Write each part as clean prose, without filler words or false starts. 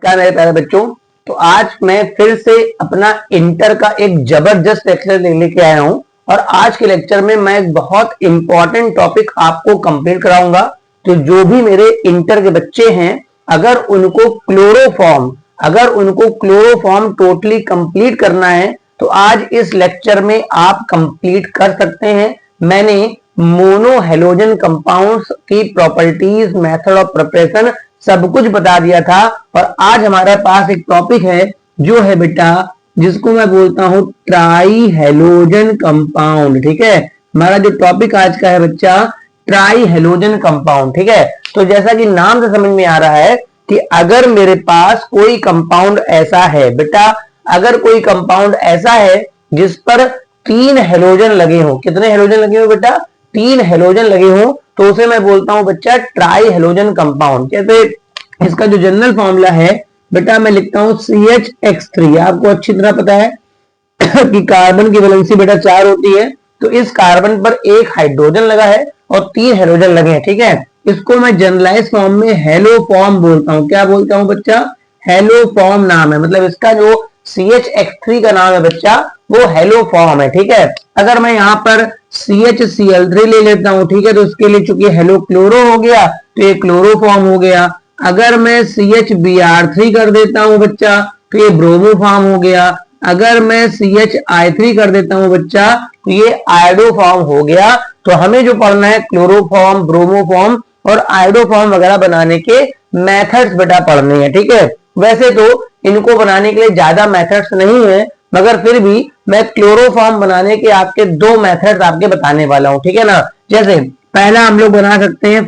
नमस्कार मेरे प्यारे बच्चों। तो आज मैं फिर से अपना इंटर का एक जबरदस्त लेक्चर लेके आया हूं और आज के लेक्चर में मैं एक बहुत इंपॉर्टेंट टॉपिक आपको कंप्लीट कराऊंगा। तो जो भी मेरे इंटर के बच्चे हैं, अगर उनको क्लोरोफॉर्म टोटली कंप्लीट करना है तो आज इस लेक्चर में आप कंप्लीट कर सकते हैं। मैंने मोनो हेलोजन कंपाउंड्स की प्रॉपर्टीज, मेथड ऑफ प्रिपरेशन सब कुछ बता दिया था और आज हमारे पास एक टॉपिक है जो है बेटा जिसको मैं बोलता हूं ट्राई हेलोजन कंपाउंड। ठीक है, हमारा जो टॉपिक आज का है बच्चा ट्राई हेलोजन कंपाउंड। ठीक है, तो जैसा कि नाम से समझ में आ रहा है कि अगर मेरे पास कोई कंपाउंड ऐसा है बेटा, अगर कोई कंपाउंड ऐसा है जिस पर 3 हेलोजन लगे हो, कितने हेलोजन लगे हो बेटा? 3 हेलोजन लगे हो, तो उसे मैं बोलता हूं बच्चा ट्राई हेलोजन कंपाउंड। जैसे इसका जो जनरल फॉर्मूला है बेटा मैं लिखता हूं CH(X3)। आपको अच्छी तरह पता है कि कार्बन की वैलेंसी बेटा 4 होती है, तो इस कार्बन पर एक हाइड्रोजन लगा है और 3 हेलोजन लगे हैं। ठीक है, इसको मैं जनरलाइज फॉर्म में हेलोफॉर्म बोलता हूं। क्या बोलता हूं बच्चा? हेलोफॉर्म नाम है, मतलब इसका जो CH(X3) का नाम है बच्चा वो हेलोफॉर्म है। ठीक है, अगर मैं यहाँ पर CHCl3 ले लेता हूं, ठीक है, तो इसके लिए चूंकि हेलो क्लोरो हो गया तो ये क्लोरोफॉर्म हो गया। अगर मैं CHBr3 कर देता हूं बच्चा तो ये ब्रोमोफॉर्म हो गया। अगर मैं CHI3 कर देता हूं बच्चा तो ये आयोडोफॉर्म हो गया। तो हमें जो पढ़ना है क्लोरोफॉर्म, ब्रोमोफॉर्म और आयोडोफॉर्म वगैरह बनाने के मेथड्स बेटा पढ़ने हैं। ठीक है, वैसे तो इनको बनाने के लिए ज्यादा मेथड्स नहीं है, मगर फिर भी मैं क्लोरोफॉर्म बनाने के आपके 2 मेथड्स आपके बताने वाला हूं। ठीक है ना, जैसे पहला हम लोग बना सकते हैं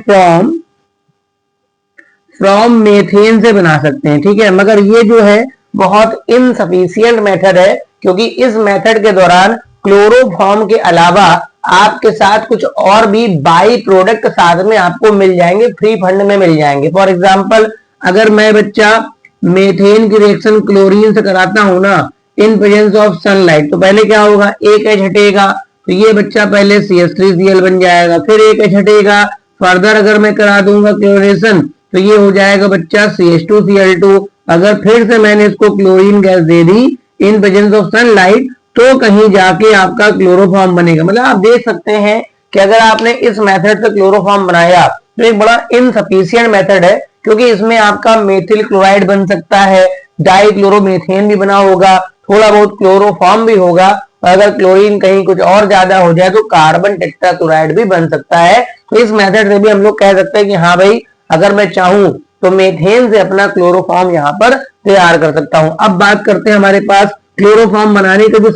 फ्रॉम मेथेन से बना सकते हैं। ठीक है, मगर ये जो है बहुत इनसफिशियंट मेथड है, क्योंकि इस मेथड के दौरान क्लोरोफॉर्म के अलावा आपके साथ कुछ और भी बाई प्रोडक्ट साथ में आपको मिल जाएंगे, फ्री फंड में मिल जाएंगे। फॉर एग्जाम्पल अगर मैं बच्चा मेथेन की रिएक्शन क्लोरीन से कराता हूं ना इन प्रेजेंस ऑफ सनलाइट, तो पहले क्या होगा? एक H हटेगा, तो ये बच्चा पहले CH3Cl बन जाएगा, फिर एक H हटेगा। फर्दर अगर मैं करा दूंगा क्लोरेशन तो ये हो जाएगा बच्चा CH2Cl2। अगर फिर से मैंने इसको chlorine gas they the in presence of sunlight तो कहीं जाके आपका क्लोरोफॉर्म बनेगा। मतलब आप देख सकते हैं कि अगर आपने इस मेथड से क्लोरोफॉर्म बनाया तो एक बड़ा इनसफिशिएंट मेथड है, क्योंकि इसमें आपका मेथिल क्लोराइड बन सकता है, डाइक्लोरोमेथेन भी बना होगा, थोड़ा बहुत क्लोरोफॉर्म भी होगा, और अगर क्लोरीन कहीं कुछ और ज्यादा हो जाए तो कार्बन टेट्राक्लोराइड भी बन सकता है। तो इस मेथड से भी हम लोग कह सकते हैं कि हाँ भाई, अगर मैं चाहूं तो मेथेन से अपना क्लोरोफॉर्म यहाँ पर तैयार कर सकता हूं। अब बात करते हैं हमारे पास क्लोरोफॉर्म बनाने का जो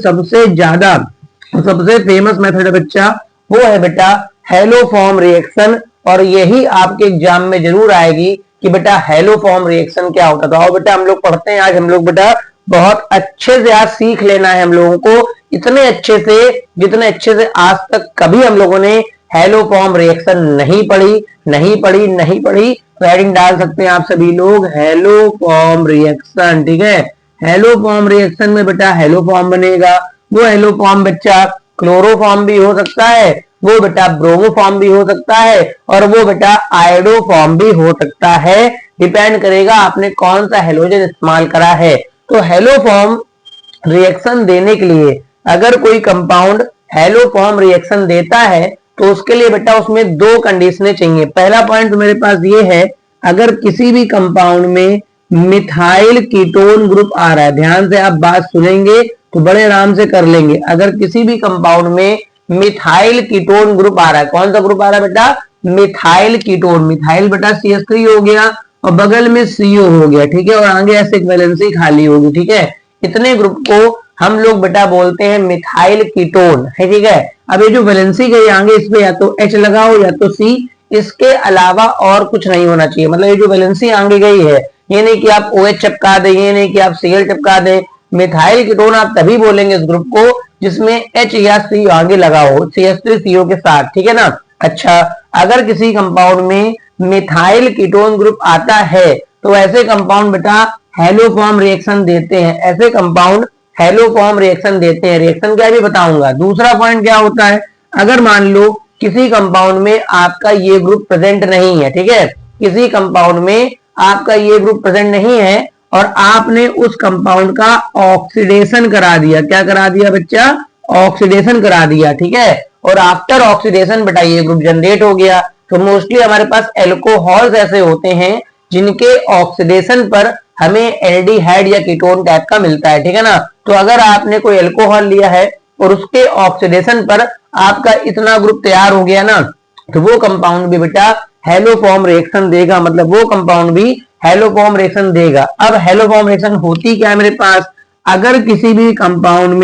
सबसे फेमस मेथड है बच्चा, वो है बेटा हेलोफॉर्म रिएक्शन। और यही आपके एग्जाम में जरूर आएगी कि बेटा हेलोफॉर्म रिएक्शन क्या होता था। और बेटा हम लोग पढ़ते हैं आज, हम लोग बेटा बहुत अच्छे से आज सीख लेना है हम लोगों को, इतने अच्छे से जितने अच्छे से आज तक कभी हम लोगों ने हेलोफॉर्म रिएक्शन नहीं पढ़ी। तो हेडिंग डाल सकते हैं आप सभी लोग, हेलोफॉर्म रिएक्शन। ठीक है, हेलोफॉर्म रिएक्शन में बेटा हेलोफॉर्म बनेगा। वो हेलोफॉर्म बच्चा क्लोरोफॉर्म भी हो सकता है, वो बेटा ब्रोमोफॉर्म भी हो सकता है, और वो बेटा आयोडोफॉर्म भी हो सकता है। डिपेंड करेगा आपने कौन सा हेलोजन इस्तेमाल करा है। तो हेलोफॉर्म रिएक्शन देने के लिए अगर कोई कंपाउंड हेलोफॉर्म रिएक्शन देता है तो उसके लिए बेटा उसमें 2 कंडीशनें चाहिए। पहला पॉइंट मेरे पास ये है, अगर किसी भी कंपाउंड में मिथाइल कीटोन ग्रुप आ रहा है, ध्यान से आप बात सुनेंगे तो बड़े आराम से कर लेंगे। अगर किसी भी कंपाउंड में मिथाइल कीटोन ग्रुप आ रहा है, कौन सा ग्रुप आ रहा है बेटा? Methyl ketone. मिथाइल बेटा CH3 हो गया और बगल में CO हो गया, ठीक है, और आगे ऐसे एक वैलेंसी खाली होगी। ठीक है, इतने ग्रुप को हम लोग बेटा बोलते हैं मिथाइल कीटोन है। ठीक है, अब ये जो वैलेंसी गई आगे, इस पे या तो H लगाओ या तो C, इसके अलावा और कुछ नहीं होना चाहिए। मतलब ये जो वैलेंसी आगे गई है, ये नहीं कि आप OH चिपका दें, ये नहीं कि आप Cl चिपका दें। मिथाइल कीटोन आप तभी बोलेंगे इस ग्रुप को जिसमें H या C आगे लगा हो, CH3CO के साथ। ठीक है ना। अच्छा, अगर किसी कंपाउंड में मिथाइल कीटोन ग्रुप आता है तो ऐसे कंपाउंड बेटा हेलोफॉर्म रिएक्शन देते हैं। ऐसे कंपाउंड हेलोफॉर्म रिएक्शन देते हैं। रिएक्शन क्या भी बताऊंगा। दूसरा पॉइंट क्या होता है, अगर मान लो किसी कंपाउंड में आपका ये ग्रुप प्रेजेंट नहीं है, ठीक है, किसी कंपाउंड में आपका ये ग्रुप प्रेजेंट नहीं है और आपने उस कंपाउंड का ऑक्सीडेशन करा दिया। क्या करा दिया बच्चा? ऑक्सीडेशन करा दिया, ठीक है। और आफ्टर ऑक्सीडेशन बेटा ये ग्रुप जनरेट हो गया। तो मोस्टली हमारे पास एल्कोहल्स ऐसे होते हैं जिनके ऑक्सीडेशन पर हमें एल्डिहाइड या कीटोन टाइप का मिलता है, ठीक है ना। तो अगर आपने कोई एल्कोहल लिया है और उसके ऑक्सीडेशन पर आपका इतना ग्रुप तैयार हो गया ना, तो वो कंपाउंड भी बेटा हेलोफॉर्म रिएक्शन देगा, मतलब वो कंपाउंड भी हेलोफॉर्म रिएक्शन देगा। अब हेलोफॉर्म रिएक्शन होती क्या है मेरे पास? अगर किसी भी कंपाउंड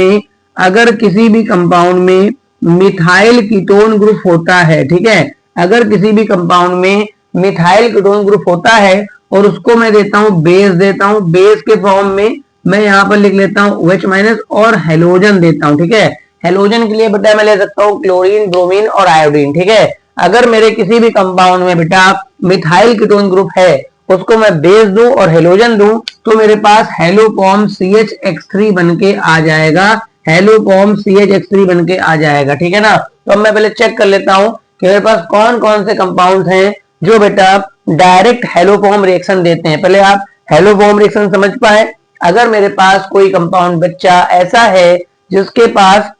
में मिथाइल कीटोन ग्रुप होता है, ठीक है, अगर किसी भी कंपाउंड में मिथाइल कीटोन ग्रुप होता है और उसको मैं देता हूं बेस, बेस के फॉर्म में मैं यहां पर लिख लेता हूं OH- और हेलोजन देता हूं, ठीक है। हेलोजन के लिए बेटा मैं ले सकता हूं क्लोरीन, ब्रोमीन और आयोडीन, ठीक है। अगर मेरे किसी भी कंपाउंड में बेटा मिथाइल कीटोन ग्रुप है, उसको मैं बेस दूं और हेलोजन दूं, तो मेरे पास हेलोफॉर्म CHX3 बन के आ जाएगा, हेलोफॉर्म CHX3 बन के आ जाएगा, ठीक है ना। तो अब मैं पहले चेक कर लेता हूं कि मेरे पास कौन कौन से कंपाउंड हैं जो बेटा डायरेक्ट हेलोफॉर्म रिएक्शन देते हैं। पहले आप हेलोफॉर्म रिएक्शन समझ पाए। अगर मेरे पास कोई कंपाउंड बच्चा ऐसा है जिसके पास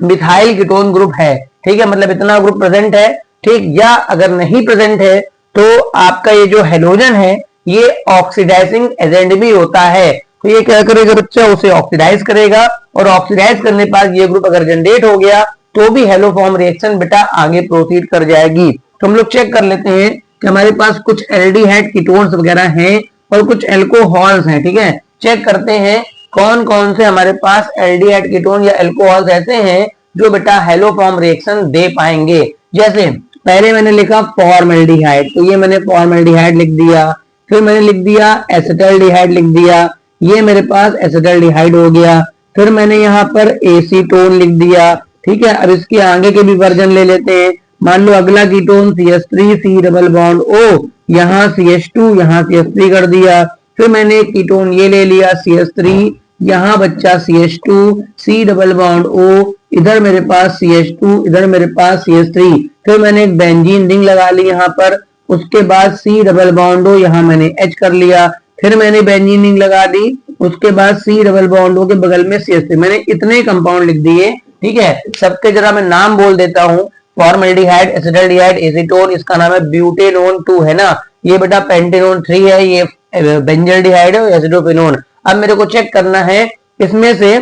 मिथाइल कीटोन ग्रुप है, ठीक है, मतलब इतना ग्रुप प्रेजेंट है, ठीक, या अगर नहीं प्रेजेंट है तो आपका ये जो हेलोजन है ये ऑक्सीडाइजिंग एजेंट भी होता है। तो ये क्या करेगा बच्चा? उसे ऑक्सीडाइज करेगा और ऑक्सीडाइज करने पर ये ग्रुप अगर जनरेट हो गया तो भी हेलोफॉर्म रिएक्शन बेटा आगे प्रोसीड कर जाएगी। तो हम लोग चेक कर लेते हैं कि हमारे पास कुछ एल्डिहाइड कीटोन्स वगैरह हैं और कुछ एल्कोहल्स हैं, ठीक है। चेक करते हैं कौन कौन से हमारे पास एल्डिहाइड कीटोन या एल्कोहल्स ऐसे हैं जो बेटा हेलोफॉर्म रिएक्शन दे पाएंगे। जैसे पहले मैंने लिखा फॉर्मल्डिहाइड, तो ये मैंने फॉर्मल्डिहाइड लिख दिया, फिर मैंने लिख दिया एसिटल्डिहाइड लिख दिया, ये मेरे पास एसिटल्डिहाइड हो गया। फिर मैंने यहाँ पर एसीटोन लिख दिया, ठीक है। अब इसके आगे के भी वर्जन ले लेते हैं। मान लो अगला ketone CH3 C double bond O, यहाँ CH2 यहाँ CH3 कर दिया। फिर मैंने एक कीटोन ये ले लिया CH3, यहाँ बच्चा CH2 C double bond O, इधर मेरे पास CH2, इधर मेरे पास CH3। फिर मैंने एक बेंजीन रिंग लगा ली यहाँ पर, उसके बाद C डबल बॉन्ड O, यहाँ मैंने H कर लिया। फिर मैंने बेंजीन रिंग लगा दी, उसके बाद C डबल बॉन्ड O के बगल में CH3। मैंने इतने कंपाउंड लिख दिए, ठीक है। सबके जरा मैं नाम बोल देता हूँ। फॉर्मल्डिहाइड, एसिटल्डिहाइड, एसीटोन, इसका नाम है ब्यूटेनोन 2 है ना, ये बेटा पेंटेनोन 3 है, ये बेंजल्डिहाइड है, एसिडोफेनोन। अब मेरे को चेक करना है इसमें से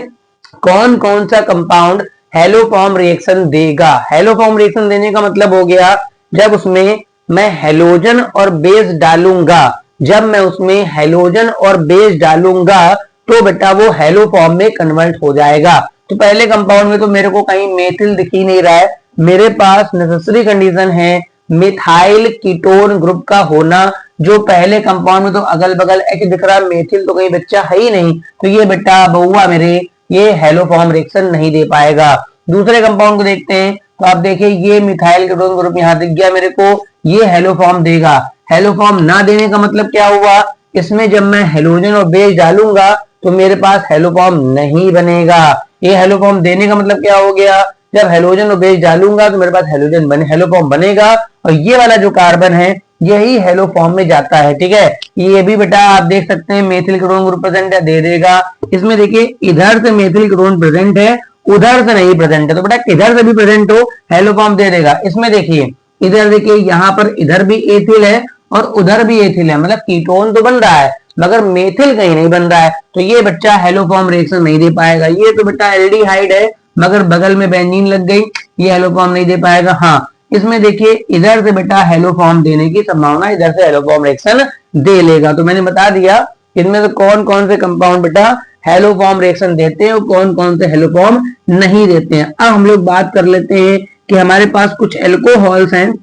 कौन कौन सा कंपाउंड हेलोफॉर्म रिएक्शन देगा। हेलोफॉर्म रिएक्शन देने का मतलब हो गया जब उसमें मैं हेलोजन और बेस डालूंगा, जब मैं उसमें हेलोजन और बेस डालूंगा तो बेटा वो हेलोफॉर्म में कन्वर्ट हो जाएगा। तो पहले कंपाउंड में तो मेरे को कहीं मेथिल दिख ही नहीं रहा है, मेरे पास नेसेसरी कंडीशन है मिथाइल कीटोन ग्रुप का होना, जो पहले कंपाउंड में तो अगल बगल H दिख रहा, मेथिल तो कहीं बच्चा है ही नहीं, तो ये बेटा बउआ मेरे ये हेलोफॉर्म रिएक्शन नहीं दे पाएगा। दूसरे कंपाउंड को देखते हैं, तो आप देखिए ये मिथाइल कीटोन ग्रुप यहाँ दिख गया मेरे को, ये हेलोफॉर्म देगा। हेलोफॉर्म ना देने का मतलब क्या हुआ? इसमें जब मैं हेलोजन और बेस डालूंगा तो मेरे पास हेलोफॉर्म नहीं बनेगा। ये हेलोफॉर्म देने का मतलब क्या हो गया? जब हेलोजन और बेस डालूंगा तो मेरे पास हेलोफॉर्म बनेगा और ये वाला जो कार्बन है यही हेलोफॉर्म में जाता है, ठीक है। ये भी बेटा आप देख सकते हैं मेथिल कीटोन ग्रुप प्रेजेंट है, दे देगा। इसमें देखिए इधर से मेथिल कीटोन प्रेजेंट है, उधर से नहीं प्रेजेंट है, तो बेटा किधर से भी प्रेजेंट हो हेलोफॉर्म दे देगा। इसमें देखिए इधर देखिए यहाँ पर इधर भी एथिल है और उधर भी एथिल है, मतलब कीटोन तो बन रहा है मगर मेथिल कहीं नहीं बन रहा है, तो ये बच्चा हेलोफॉर्म रिएक्शन नहीं दे पाएगा। ये तो बेटा एल्डिहाइड है मगर बगल में बेंजीन लग गई, ये हेलोफॉर्म नहीं दे पाएगा। हाँ, इसमें देखिए इधर से बेटा हेलोफॉर्म देने की संभावना, इधर से हेलोफॉर्म रिएक्शन दे लेगा। तो मैंने बता दिया इनमें से कौन कौन से कंपाउंड बेटा हेलोफॉर्म रिएक्शन देते हैं और कौन कौन से हेलोफॉर्म नहीं देते हैं। अब हम लोग बात कर लेते हैं कि हमारे पास कुछ एल्कोहल्स हैं,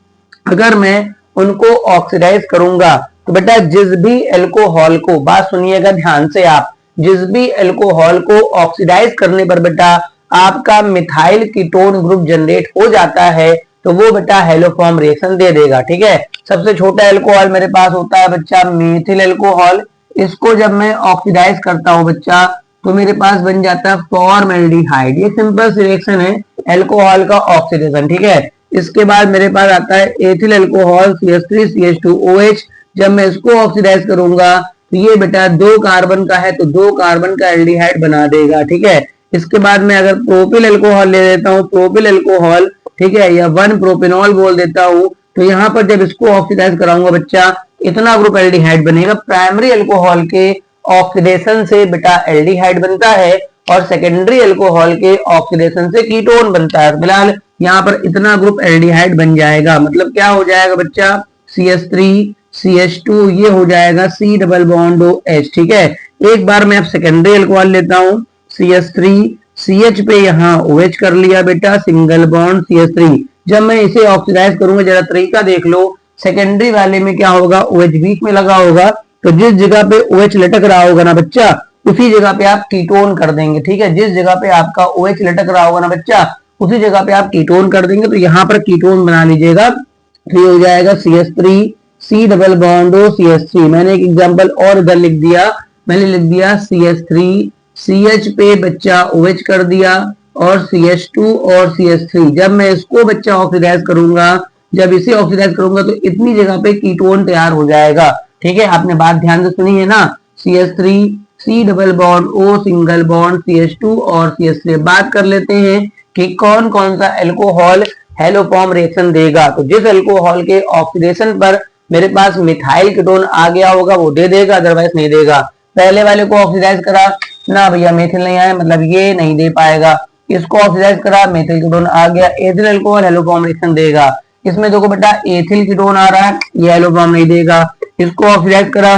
अगर मैं उनको ऑक्सीडाइज करूंगा तो बेटा जिस भी एल्कोहल को, बात सुनिएगा ध्यान से आप, जिस भी एल्कोहल को ऑक्सीडाइज करने पर बेटा आपका मिथाइल कीटोन ग्रुप जनरेट हो जाता है तो वो बेटा हेलोफॉर्म रिएक्शन दे देगा, ठीक है। सबसे छोटा एल्कोहल मेरे पास होता है बच्चा मेथिल एल्कोहल, इसको जब मैं ऑक्सीडाइज करता हूं बच्चा तो मेरे पास बन जाता है फॉर्मल्डिहाइड। ये सिंपल सी रिएक्शन है एल्कोहल का ऑक्सीडेशन, ठीक है। इसके बाद मेरे पास आता है एथिल एल्कोहल CH3CH2OH, जब मैं इसको ऑक्सीडाइज करूंगा तो ये बेटा 2 कार्बन का है तो 2 कार्बन का एल्डिहाइड बना देगा, ठीक है। इसके बाद में अगर प्रोपिल अल्कोहल ले लेता हूँ, प्रोपिल अल्कोहल, ठीक है, या 1 प्रोपेनॉल बोल देता हूँ, तो यहाँ पर जब इसको ऑक्सीडाइज कराऊंगा बच्चा, इतना ग्रुप एल्डिहाइड बनेगा। प्राइमरी अल्कोहल के ऑक्सीडेशन से बेटा एल्डिहाइड बनता है और सेकेंडरी अल्कोहल के ऑक्सीडेशन से कीटोन बनता है। फिलहाल यहाँ पर इतना ग्रुप एल्डिहाइड बन जाएगा, मतलब क्या हो जाएगा बच्चा, CH3 CH2, ये हो जाएगा C डबल बॉन्ड OH, ठीक है। एक बार मैं अब सेकेंडरी अल्कोहल लेता हूँ, CH3 CH पे यहाँ OH कर लिया बेटा, सिंगल बॉन्ड CH3। जब मैं इसे ऑक्सीडाइज करूंगा, जरा तरीका देख लो, सेकेंडरी वाले में क्या होगा, OH बीच में लगा होगा, तो जिस जगह पे OH लटक रहा होगा ना बच्चा, उसी जगह पे आप कीटोन कर देंगे, ठीक है। जिस जगह पे आपका OH लटक रहा होगा ना बच्चा, उसी जगह पे आप कीटोन कर देंगे, तो यहाँ पर कीटोन बना लीजिएगा। तो ये हो जाएगा CH3 C double bond O CH3। मैंने एक एग्जांपल और इधर लिख दिया, मैंने लिख दिया CH3 CH पे बच्चा OH कर दिया और CH2 और CH3। जब मैं इसको बच्चा ऑक्सीडाइज करूंगा, जब इसे ऑक्सीडाइज करूंगा तो इतनी जगह पे कीटोन तैयार हो जाएगा, ठीक है। आपने बात ध्यान से सुनी है ना, CH3 C double bond O single bond CH2 और CH3। बात कर लेते हैं कि कौन कौन सा अल्कोहल हेलोफॉर्म रिएक्शन देगा। तो जिस अल्कोहल के ऑक्सीडेशन पर मेरे पास मिथाइल कीटोन आ गया होगा वो दे देगा, अदरवाइज नहीं देगा। पहले वाले को ऑक्सीडाइज करा ना भैया, मेथिल नहीं आया, मतलब ये नहीं दे पाएगा। इसको ऑक्सीडाइज करा, मेथिल कीटोन आ गया, एथिल अल्कोहल हेलोफॉर्म रिएक्शन देगा। इसमें देखो बेटा एथिल कीटोन आ रहा है, ये हेलोफॉर्म नहीं देगा। इसको ऑक्सीडाइज करा,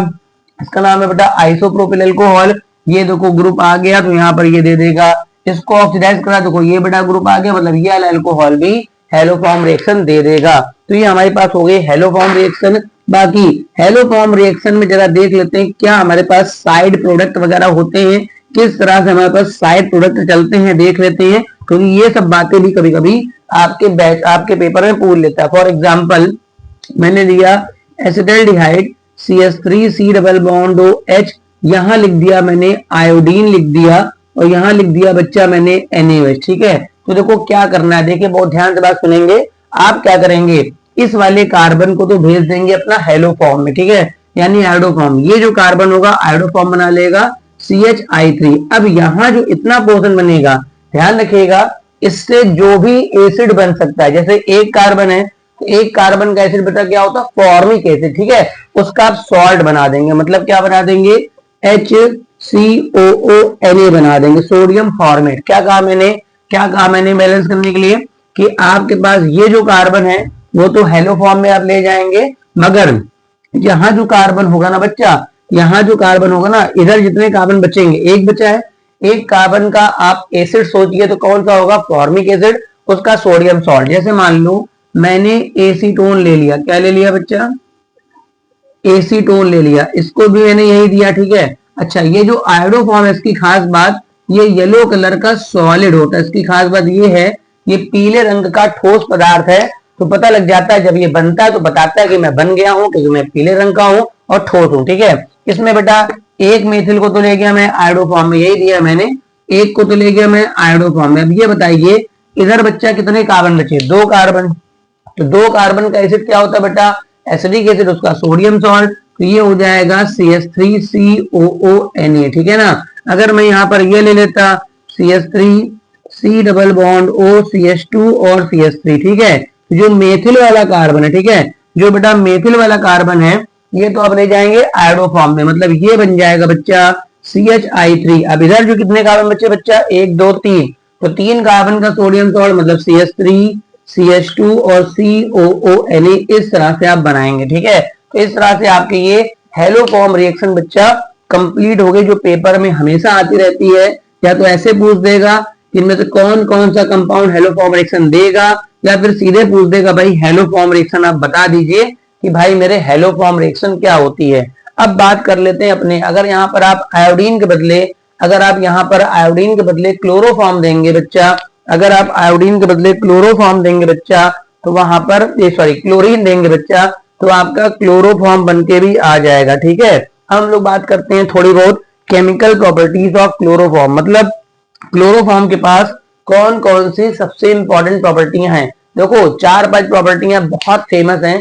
इसका नाम है बेटा आइसोप्रोपिल अल्कोहल, ये देखो ग्रुप आ गया तो यहाँ पर ये दे देगा। इसको ऑक्सीडाइज करा, देखो ये बेटा ग्रुप आ गया, मतलब ये वाला अल्कोहल भी हेलोफॉर्म रिएक्शन दे देगा। तो ये हमारे पास हो गई हेलोफॉर्म रिएक्शन। बाकी हेलोफॉर्म रिएक्शन में जरा देख लेते हैं क्या हमारे पास साइड प्रोडक्ट वगैरह होते हैं, किस तरह से हमारे पास साइड प्रोडक्ट चलते हैं, देख लेते हैं, क्योंकि ये सब बातें भी कभी कभी आपके पेपर में पूछ लेता है। फॉर एग्जाम्पल मैंने लिया acetaldehyde CH3 C double bond OH, यहाँ लिख दिया मैंने आयोडीन लिख दिया और यहाँ लिख दिया बच्चा मैंने NaOH, ठीक है। तो देखो क्या करना है, देखिए बहुत ध्यान से बात सुनेंगे। आप क्या करेंगे, इस वाले कार्बन को तो भेज देंगे अपना हेलोफॉर्म में, ठीक है, यानी आयोडोफॉर्म। ये जो कार्बन होगा आयोडोफॉर्म बना लेगा CHI3। अब यहाँ जो इतना पोर्शन बनेगा, ध्यान रखिएगा, इससे जो भी एसिड बन सकता है, जैसे एक कार्बन है तो एक कार्बन का एसिड बेटा क्या होता है, फॉर्मिक एसिड, ठीक है, उसका आप सॉल्ट बना देंगे, मतलब क्या बना देंगे, HCOONA बना देंगे, सोडियम फॉर्मेट। क्या कहा मैंने बैलेंस करने के लिए कि आपके पास ये जो कार्बन है वो तो हेलोफॉर्म में आप ले जाएंगे, मगर यहाँ जो कार्बन होगा ना बच्चा, यहाँ जो कार्बन होगा ना, इधर जितने कार्बन बचेंगे, एक बचा है, एक कार्बन का आप एसिड सोचिए तो कौन सा होगा, फॉर्मिक एसिड, उसका सोडियम सॉल्ट। जैसे मान लो मैंने एसीटोन ले लिया, क्या ले लिया बच्चा, एसीटोन ले लिया, इसको भी मैंने यही दिया, ठीक है। अच्छा, ये जो आयोडोफॉर्म है इसकी खास बात, ये येलो कलर का सॉलिड होता है। इसकी खास बात ये है, ये पीले रंग का ठोस पदार्थ है, तो पता लग जाता है जब ये बनता है तो बताता है कि मैं बन गया हूं, क्योंकि मैं पीले रंग का हूं और ठोस हूं, ठीक है। इसमें बेटा एक मेथिल को तो ले गया मैं आयोडोफॉर्म में, यही दिया मैंने, एक को तो ले गया मैं आयोडोफॉर्म में। अब ये बताइए इधर बच्चा कितने कार्बन बचे, 2 कार्बन। तो 2 कार्बन का एसिड क्या होता है बेटा, एसिडिक एसिड, उसका सोडियम सॉल्ट, तो ये हो जाएगा CH3COONA, ठीक है ना। अगर मैं यहाँ पर ये ले लेता CH3 C double bond O CH2 और CH3, ठीक है। जो मेथिल वाला कार्बन है, ठीक है, जो बेटा मेथिल वाला कार्बन है, ये तो आप ले जाएंगे आयोडोफॉर्म में, मतलब ये बन जाएगा बच्चा CHI3। अब इधर जो कितने कार्बन बचे बच्चा, 1 2 3, तो 3 कार्बन का सोडियम सॉल्ट, मतलब CH3 CH2 और COONA, इस तरह से आप बनाएंगे, ठीक है। तो इस तरह से आपके ये हेलोफॉर्म रिएक्शन बच्चा कंप्लीट हो गई, जो पेपर में हमेशा आती रहती है। या तो ऐसे पूछ देगा कि इनमें से कौन कौन सा कंपाउंड हेलोफॉर्म रिएक्शन देगा, या फिर सीधे पूछ देगा भाई हेलोफॉर्म रिएक्शन आप बता दीजिए कि भाई मेरे हेलोफॉर्म रिएक्शन क्या होती है। अब बात कर लेते हैं अपने, अगर यहाँ पर आप आयोडीन के बदले, अगर आप यहाँ पर आयोडीन के बदले क्लोरोफॉर्म देंगे बच्चा, अगर आप आयोडीन के बदले क्लोरोफॉर्म देंगे बच्चा, तो वहां पर क्लोरीन देंगे बच्चा, तो आपका क्लोरोफॉर्म बनके भी आ जाएगा, ठीक है। हम लोग बात करते हैं थोड़ी बहुत केमिकल प्रॉपर्टीज ऑफ क्लोरोफॉर्म, मतलब क्लोरोफॉर्म के पास कौन कौन सी सबसे इंपॉर्टेंट प्रॉपर्टियां हैं। देखो 4-5 प्रॉपर्टियां बहुत फेमस हैं।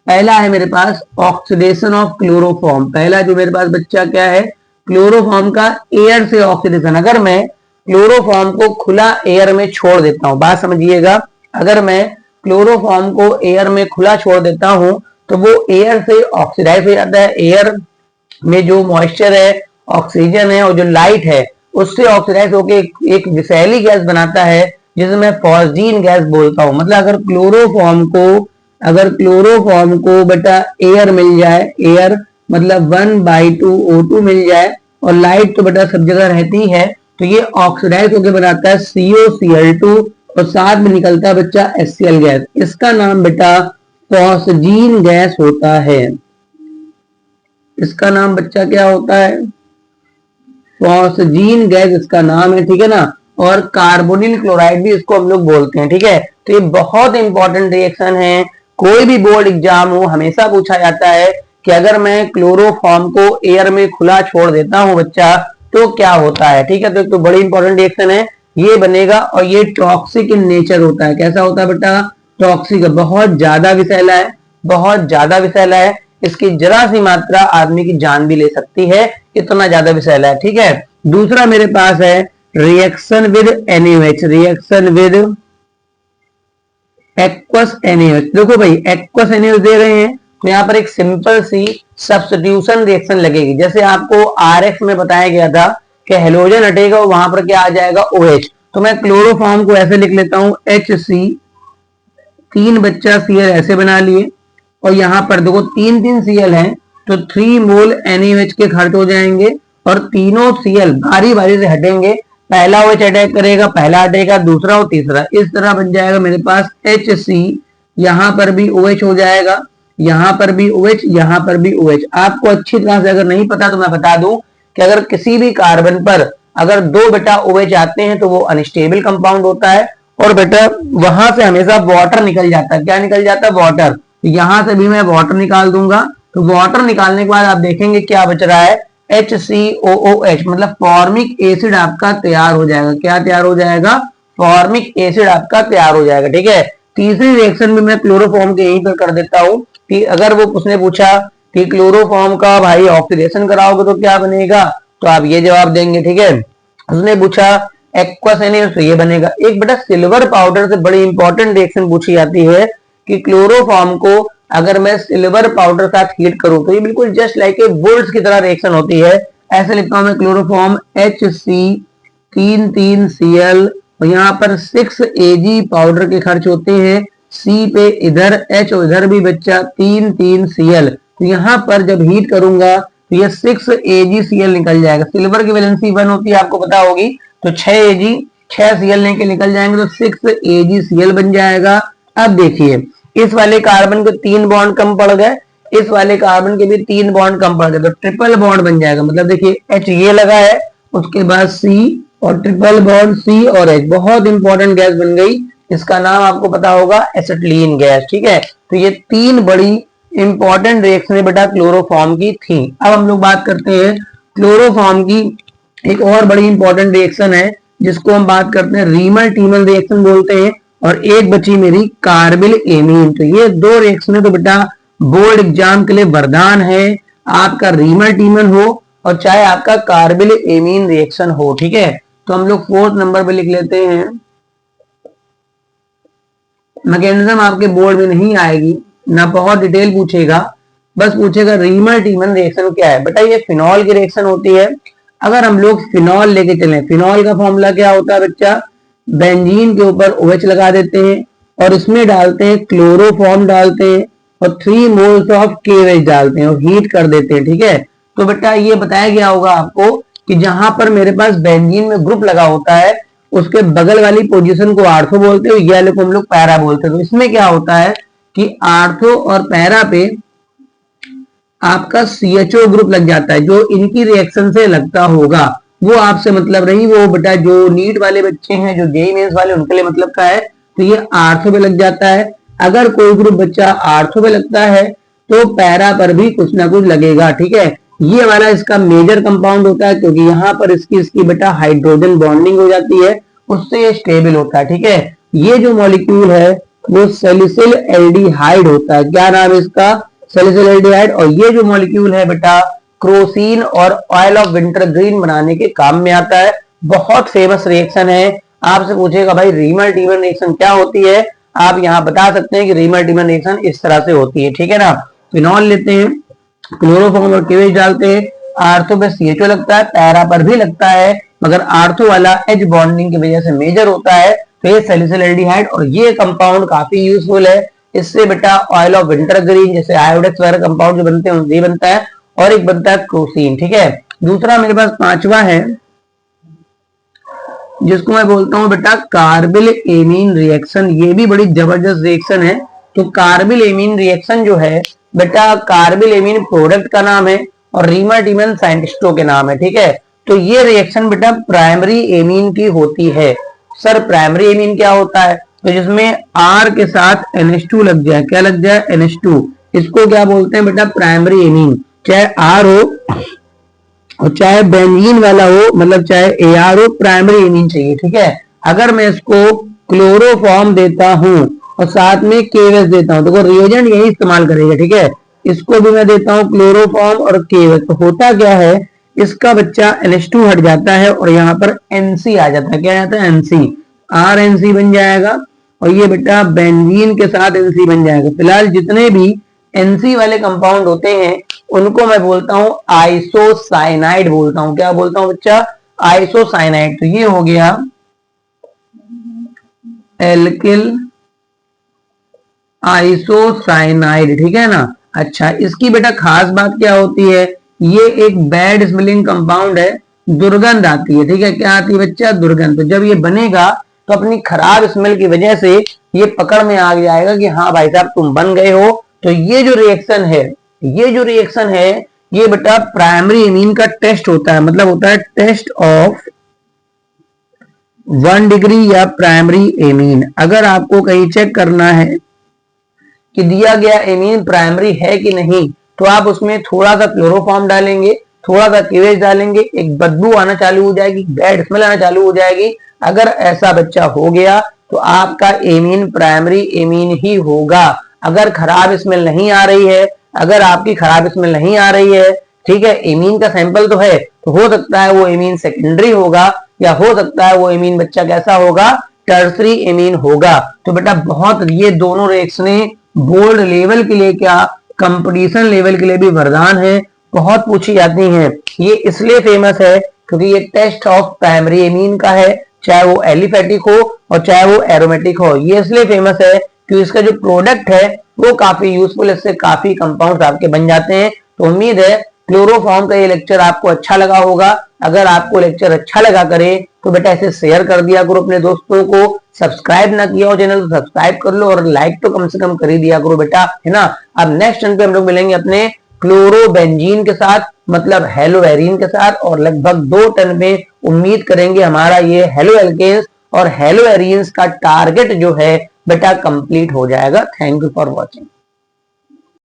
पहला है मेरे पास ऑक्सीडेशन ऑफ क्लोरोफॉर्म। पहला जो मेरे पास बच्चा क्या है, क्लोरोफॉर्म का एयर से ऑक्सीडेशन। अगर मैं क्लोरोफॉर्म को खुला एयर में छोड़ देता हूं, बात समझिएगा, अगर मैं क्लोरोफॉर्म को एयर में खुला छोड़ देता हूं तो वो एयर से ऑक्सीडाइज हो जाता है। एयर में जो मॉइस्चर है, ऑक्सीजन है और जो लाइट है उससे ऑक्सीडाइज होकर एक विषैली गैस बनाता है जिसे मैं फॉस्जीन गैस बोलता हूं। मतलब अगर क्लोरोफॉर्म को बेटा एयर मिल जाए, एयर मतलब 1/2 O2 मिल जाए और लाइट तो बेटा सब जगह रहती है, तो ये ऑक्सीडाइज होकर बनाता है COCl2 और साथ में निकलता है बच्चा HCl गैस। इसका नाम बेटा फॉस्जीन गैस होता है। इसका नाम बच्चा क्या होता है, फॉस्जीन गैस इसका नाम है, ठीक है ना। और कार्बोनिल क्लोराइड भी इसको हम लोग बोलते हैं, ठीक है। तो ये बहुत इंपॉर्टेंट रिएक्शन है, कोई भी बोर्ड एग्जाम हो हमेशा पूछा जाता है कि अगर मैं क्लोरोफॉर्म को एयर में खुला छोड़ देता हूं बच्चा तो क्या होता है, ठीक है। तो एक तो बड़ी इंपॉर्टेंट रिएक्शन है, ये बनेगा और ये टॉक्सिक इन नेचर होता है। कैसा होता है बेटा, टॉक्सिक, बहुत ज्यादा विषैला है, बहुत ज्यादा विषैला है। इसकी जरा सी मात्रा आदमी की जान भी ले सकती है, इतना ज्यादा विषैला है, ठीक है। दूसरा मेरे पास है reaction with NaOH, reaction with aqueous NaOH। देखो भाई एक्वस NaOH दे रहे हैं तो यहाँ पर एक सिंपल सी सब्स्टिट्यूशन रिएक्शन लगेगी। जैसे आपको RF में बताया गया था कि हेलोजन हटेगा वहां पर क्या आ जाएगा, OH। तो मैं क्लोरोफॉर्म को ऐसे लिख लेता हूं HC, 3 बच्चा Cl ऐसे बना लिए और यहाँ पर देखो 3 Cl हैं तो 3 मोल NaOH के खर्च हो जाएंगे और तीनों Cl बारी बारी से हटेंगे। पहला OH अटैक करेगा, पहला हटेगा, दूसरा और तीसरा, इस तरह बन जाएगा मेरे पास HC। यहाँ पर भी OH हो जाएगा, यहाँ पर भी OH, यहाँ पर भी OH। आपको अच्छी तरह से अगर नहीं पता तो मैं बता दूं कि अगर किसी भी कार्बन पर अगर 2 बेटा OH आते हैं तो वो अनस्टेबल कंपाउंड होता है और बेटा वहां से हमेशा वाटर निकल जाता है। क्या निकल जाता है, वाटर। यहां से भी मैं वाटर निकाल दूंगा तो वाटर निकालने के बाद आप देखेंगे क्या बच रहा है, HCOOH, मतलब फॉर्मिक एसिड आपका तैयार हो जाएगा। क्या तैयार हो जाएगा, फॉर्मिक एसिड आपका तैयार हो जाएगा, ठीक है। तीसरी रिएक्शन भी मैं क्लोरोफॉर्म के यहीं पर कर देता हूं कि अगर वो उसने पूछा कि क्लोरोफॉर्म का भाई ऑक्सीडेशन कराओगे तो क्या बनेगा, तो आप ये जवाब देंगे, ठीक है। उसने पूछा एक्वस NaOH तो ये बनेगा। एक बेटा सिल्वर पाउडर से बड़ी इंपॉर्टेंट रिएक्शन पूछी जाती है कि क्लोरोफॉर्म को अगर मैं सिल्वर पाउडर साथ हीट करूं तो ये बिल्कुल जस्ट लाइक ए बुल्स की तरह रिएक्शन होती है। ऐसे लिखता हूं मैं क्लोरोफॉर्म HC 3,3Cl और यहाँ पर 6 Ag पाउडर के खर्च होते हैं। C पे इधर H और इधर भी बच्चा 3,3Cl। तो यहाँ पर जब हीट करूंगा तो ये 6 AgCl निकल जाएगा। सिल्वर की वैलेंसी 1 होती है, आपको पता होगी, तो 6 Ag 6 Cl लेके निकल जाएंगे तो 6 AgCl बन जाएगा। अब देखिए इस वाले कार्बन के 3 बॉन्ड कम पड़ गए, इस वाले कार्बन के भी 3 बॉन्ड कम पड़ गए तो ट्रिपल बॉन्ड बन जाएगा। मतलब देखिए H ये लगा है, उसके बाद C और ट्रिपल बॉन्ड C और H, बहुत इंपॉर्टेंट गैस बन गई। इसका नाम आपको पता होगा एसिटिलीन गैस, ठीक है। तो ये 3 बड़ी इंपॉर्टेंट रिएक्शन बेटा क्लोरोफॉर्म की थी। अब हम लोग बात करते हैं क्लोरोफॉर्म की एक और बड़ी इंपॉर्टेंट रिएक्शन है जिसको हम बात करते हैं रीमल टीमल रिएक्शन बोलते हैं, और एक बची मेरी कार्बिल एमीन। तो ये 2 रिएक्शन तो बेटा बोर्ड एग्जाम के लिए वरदान है, आपका रीमल टीमल हो और चाहे आपका कार्बिल एमीन रिएक्शन हो, ठीक है। तो हम लोग 4th नंबर पे लिख लेते हैं। मैकेनिज्म आपके बोर्ड में नहीं आएगी, ना बहुत डिटेल पूछेगा, बस पूछेगा रीमल टीमल रिएक्शन क्या है। बेटा ये फिनॉल की रिएक्शन होती है। अगर हम लोग फिनॉल लेके चलें, फिनॉल का फॉर्मूला क्या होता है बच्चा, बेंजीन के ऊपर OH लगा देते हैं और इसमें डालते हैं क्लोरोफॉर्म डालते हैं और 3 मोल्स ऑफ KOH डालते हैं और हीट कर देते हैं, ठीक है। तो बेटा ये बताया गया होगा आपको कि जहां पर मेरे पास बेंजीन में ग्रुप लगा होता है उसके बगल वाली पोजीशन को आर्थो बोलते हैं, ये वाले को हम लोग पैरा बोलते हैं। तो इसमें क्या होता है कि आर्थो और पैरा पे आपका CHO ग्रुप लग जाता है, जो इनकी रिएक्शन से लगता होगा वो आपसे मतलब नहीं, वो बेटा जो नीट वाले बच्चे हैं, जो जेईई मेंस वाले, उनके लिए मतलब का है। तो ये आर्थो पे लग जाता है। अगर कोई ग्रुप बच्चा आर्थो पे लगता है तो पैरा पर भी कुछ ना कुछ लगेगा, ठीक है। ये वाला इसका मेजर कंपाउंड होता है क्योंकि यहाँ पर इसकी बेटा हाइड्रोजन बॉन्डिंग हो जाती है, उससे ये स्टेबल होता है, ठीक है। ये जो मॉलिक्यूल है वो सैलिसिल एल्डिहाइड होता है। क्या नाम है इसका? Salicyl aldehyde. और ये जो मॉलिक्यूल है बेटा क्रोसीन और ऑयल ऑफ विंटरग्रीन बनाने के काम में आता है। बहुत फेमस रिएक्शन है। आपसे पूछेगा भाई रीमर टीमर रिएक्शन क्या होती है, आप यहाँ बता सकते हैं कि रीमर टीमर रिएक्शन इस तरह से होती है, ठीक है ना। फिनॉल लेते हैं, क्लोरोफॉर्म और केवेज डालते हैं, आर्थो पे CHO लगता है, पैरा पर भी लगता है, मगर आर्थो वाला H बॉन्डिंग की वजह से मेजर होता है, तो ये सैलिसिल एल्डिहाइड। और ये कंपाउंड काफी यूजफुल है। इससे बेटा ऑयल ऑफ विंटरग्रीन जैसे आयोडेक्स वगैरह कंपाउंड जो बनते हैं ये बनता है, और एक बनता है क्रोसीन, ठीक है। दूसरा मेरे पास पांचवा है जिसको मैं बोलता हूं बेटा कार्बिल एमीन रिएक्शन। ये भी बड़ी जबरदस्त रिएक्शन है। तो कार्बिल एमीन रिएक्शन जो है बेटा, कार्बिल एमीन प्रोडक्ट का नाम है और रीमर टीमन साइंटिस्टों के नाम है, ठीक है। तो ये रिएक्शन बेटा प्राइमरी एमीन की होती है। सर प्राइमरी एमीन क्या होता है? तो जिसमें R के साथ NH2 लग जाए, क्या लग जाए? NH2। इसको क्या बोलते हैं बेटा? Primary amine. चाहे R हो और चाहे बेंजीन वाला हो, मतलब चाहे AR हो, प्राइमरी एमीन चाहिए, ठीक है। अगर मैं इसको क्लोरोफॉर्म देता हूं और साथ में केवस देता हूं, तो रिएजेंट यही इस्तेमाल करेगा, ठीक है। इसको भी मैं देता हूं क्लोरोफॉर्म और केवस, तो होता क्या है, इसका बच्चा NH2 हट जाता है और यहाँ पर NC आ जाता है। क्या आता है? NC। RNC बन जाएगा और ये बेटा बेंजीन के साथ NC बन जाएगा। फिलहाल जितने भी NC वाले कंपाउंड होते हैं उनको मैं बोलता हूं आइसोसाइनाइड बोलता हूं। क्या बोलता हूं बच्चा? आइसोसाइनाइड। तो ये हो गया एल्किल आइसोसाइनाइड, ठीक है ना। अच्छा, इसकी बेटा खास बात क्या होती है? ये एक बैड स्मेलिंग कंपाउंड है, दुर्गंध आती है, ठीक है। क्या आती है बच्चा? दुर्गंध। तो जब ये बनेगा तो अपनी खराब स्मेल की वजह से ये पकड़ में आ जाएगा कि हाँ भाई साहब तुम बन गए हो। तो ये जो रिएक्शन है ये बेटा प्राइमरी एमीन का टेस्ट होता है, मतलब होता है टेस्ट ऑफ 1 डिग्री या प्राइमरी एमीन। अगर आपको कहीं चेक करना है कि दिया गया एमीन प्राइमरी है कि नहीं, तो आप उसमें थोड़ा सा क्लोरोफॉर्म डालेंगे, थोड़ा सा केवेज डालेंगे, एक बदबू आना चालू हो जाएगी, बैड स्मेल आना चालू हो जाएगी। अगर ऐसा बच्चा हो गया तो आपका एमीन प्राइमरी एमीन ही होगा। अगर खराब स्मेल नहीं आ रही है, अगर आपकी खराब स्मेल नहीं आ रही है, ठीक है, एमीन का सैंपल तो है, तो हो सकता है वो एमीन सेकेंडरी होगा, या हो सकता है वो एमीन बच्चा कैसा होगा? टर्सरी एमीन होगा। तो बेटा बहुत ये दोनों रिएक्शनें बोर्ड लेवल के लिए क्या कंपटीशन लेवल के लिए भी वरदान है, बहुत पूछी जाती हैं। ये इसलिए फेमस है क्योंकि ये टेस्ट ऑफ प्राइमरी एमीन का है, चाहे वो एलिफेटिक हो और चाहे वो एरोमेटिक हो। ये इसलिए फेमस है क्योंकि इसका जो प्रोडक्ट है वो काफी यूजफुल, इससे काफी कंपाउंड्स आपके बन जाते हैं। तो उम्मीद है क्लोरोफॉर्म का ये लेक्चर आपको अच्छा लगा होगा। अगर आपको लेक्चर अच्छा लगा करे तो बेटा इसे शेयर कर दिया करो अपने दोस्तों को। सब्सक्राइब ना किया हो चैनल तो सब्सक्राइब कर लो और लाइक तो कम से कम कर ही दिया करो बेटा, है ना। अब नेक्स्ट टर्न पे हम लोग मिलेंगे अपने क्लोरोबेंजीन के साथ, मतलब हेलोएरीन के साथ, और लगभग 2 टर्न में उम्मीद करेंगे हमारा ये हेलो एल्केन्स और हेलोएरीन्स का टारगेट जो है बेटा कंप्लीट हो जाएगा। Thank you for watching.